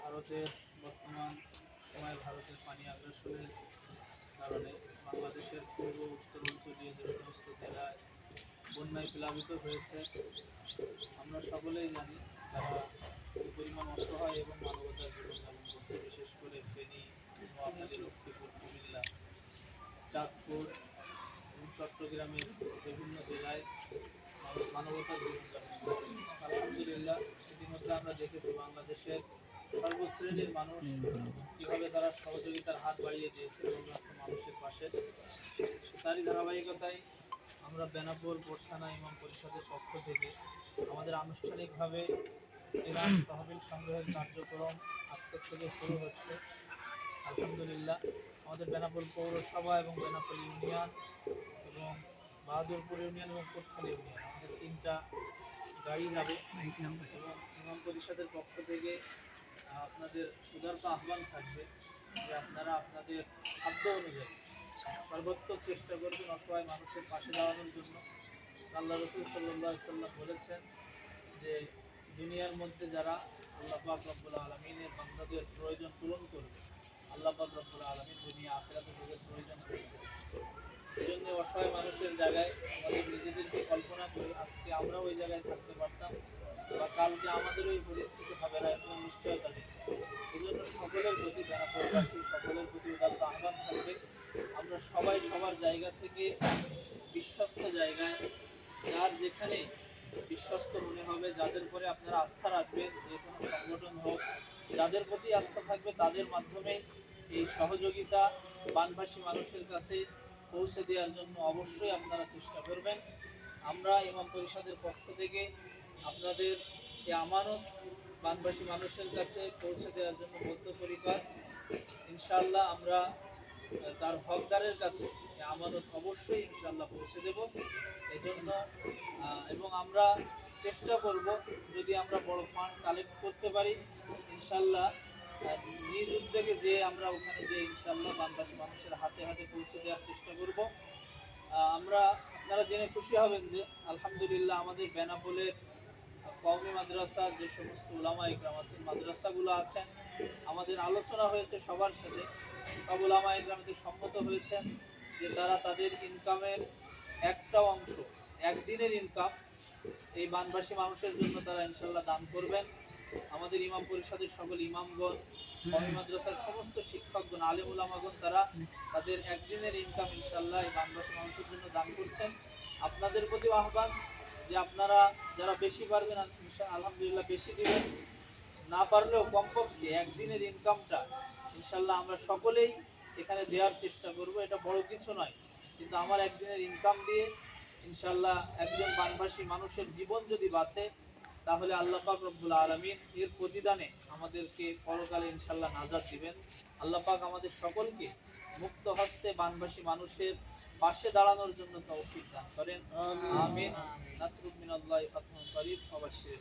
ভারতের বর্তমান সময়ে ভারতের পানি আগ্রাসনের কারণে বাংলাদেশের পূর্ব উত্তরাঞ্চলীয় যে সমস্ত জেলায় বন্যায় প্লাবিত হয়েছে, আমরা সকলেই জানি তারা কি পরিমাণ অসহায় এবং মানবতার জীবনযাপন করছে। বিশেষ করে ফেনী, নোয়াখালী, লক্ষ্মীপুর, কুমিল্লা, চাঁদপুর এবং চট্টগ্রামের বিভিন্ন জেলায় মানুষ মানবতার জীবনযাপন করছে। আলহামদুলিল্লাহ, ইতিমধ্যে আমরা দেখেছি বাংলাদেশের সর্বশ্রেণীর মানুষ কীভাবে তারা সহযোগিতার হাত বাড়িয়ে দিয়েছে মানুষের পাশে। তারই ধারাবাহিকতায় আমরা বেনাপোল বোর্ড থানা ইমাম পরিষদের পক্ষ থেকে আমাদের আনুষ্ঠানিকভাবে ইরান তহবিল সংগ্রহের কার্যক্রম আজকের থেকে শুরু হচ্ছে। আলহামদুলিল্লাহ, আমাদের বেনাপোল পৌরসভা এবং বেনাপোল ইউনিয়ন এবং বাহাদুরপুর ইউনিয়ন এবং কোটখালী ইউনিয়ন আমাদের 3টা গাড়ি যাবে এবং ইমাম পরিষদের পক্ষ থেকে আপনাদের উদারত আহ্বান থাকবে যে আপনারা আপনাদের সাধ্য অনুযায়ী সর্বোত্তম চেষ্টা করবেন অসহায় মানুষের পাশে দাঁড়ানোর জন্য। আল্লাহ রাসূল সাল্লাল্লাহু আলাইহি ওয়াসাল্লাম বলেছেন যে দুনিয়ার মধ্যে যারা আল্লাহ পাক রব্বুল আলামিনের বান্দাদের প্রয়োজন পূরণ করবে, আল্লাহ পাক রব্বুল আলামিন দুনিয়া আখিরাতে তাদের প্রয়োজন করবে। এই জন্য অসহায় মানুষের জায়গায় আমাদের নিজেদেরকে কল্পনা করি আজকে আমরাও ওই জায়গায় থাকতে পারতাম বা কালকে আমাদেরও এই পরিস্থিতি হবে না, এরকম নিশ্চয়তা নেই। এই জন্য সকলের প্রতি বেনাপোলবাসী সকলের প্রতি উদাত্ত আহ্বান থাকবে, আমরা সবাই সবার জায়গা থেকে বিশ্বস্ত জায়গায় যার যেখানে বিশ্বস্ত মনে হবে, যাদের পরে আপনারা আস্থা রাখবেন, যে কোনো সংগঠন হোক, যাদের প্রতি আস্থা থাকবে তাদের মাধ্যমে এই সহযোগিতা বানভাসী মানুষের কাছে পৌঁছে দেওয়ার জন্য অবশ্যই আপনারা চেষ্টা করবেন। আমরা ইমাম পরিষদের পক্ষ থেকে আপনাদের এই আমানত বানভাসী মানুষের কাছে পৌঁছে দেওয়ার জন্য বদ্ধপরিকর। ইনশাআল্লাহ আমরা তার হকদারের কাছে আমানত অবশ্যই ইনশাআল্লাহ পৌঁছে দেব। এজন্য এবং আমরা চেষ্টা করব যদি আমরা বড় ফান্ড কালেক্ট করতে পারি ইনশাআল্লাহ নিজ উদ্যোগে যে আমরা ওখানে যে ইনশাআল্লাহ বানভাসী মানুষের হাতে হাতে পৌঁছে দেওয়ার চেষ্টা করব। আমরা আপনারা জেনে খুশি হবেন যে আলহামদুলিল্লাহ আমাদের বেনাপোলের কওমি মাদ্রাসা যে সমস্ত উলামা ইকরাম আছেন, মাদ্রাসাগুলো আছেন, আমাদের আলোচনা হয়েছে সবার সাথে, সব উলামা ইকরামকে সম্মত হয়েছেন যে তারা তাদের ইনকামের একটা অংশ, একদিনের ইনকাম এই বানভাসী মানুষের জন্য তারা ইনশাআল্লাহ দান করবেন। আমাদের ইমাম পরিষদের সকল ইমামগণ, কওমি মাদ্রাসার সমস্ত শিক্ষকগণ, আলেম উলামাগণ তারা তাদের একদিনের ইনকাম ইনশাআল্লাহ এই বানভাসী মানুষের জন্য দান করছেন। আপনাদের প্রতি আহ্বান যে আপনারা যারা বেশি পারবেন আলহামদুলিল্লাহ বেশি দিবেন, না পারলেও কমপক্ষে একদিনের ইনকামটা ইনশাআল্লাহ আমরা সকলেই এখানে দেওয়ার চেষ্টা করব। এটা বড় কিছু নয়, কিন্তু আমার একদিনের ইনকাম দিয়ে ইনশাআল্লাহ একজন বানভাসী মানুষের জীবন যদি বাঁচে তাহলে আল্লাহ পাক রব্বুল আলামিন এর প্রতিদানে আমাদেরকে পরকালে ইনশাআল্লাহ নাজাত দিবেন। আল্লাহ পাক আমাদের সকলকে মুক্ত হস্তে বানভাসী মানুষের পাশে দাঁড়ানোর জন্য তৌফিক দান করেন। আমিন। নাসরুল মিনাল্লাহি ফাতহুন করিব। অবশ্যই।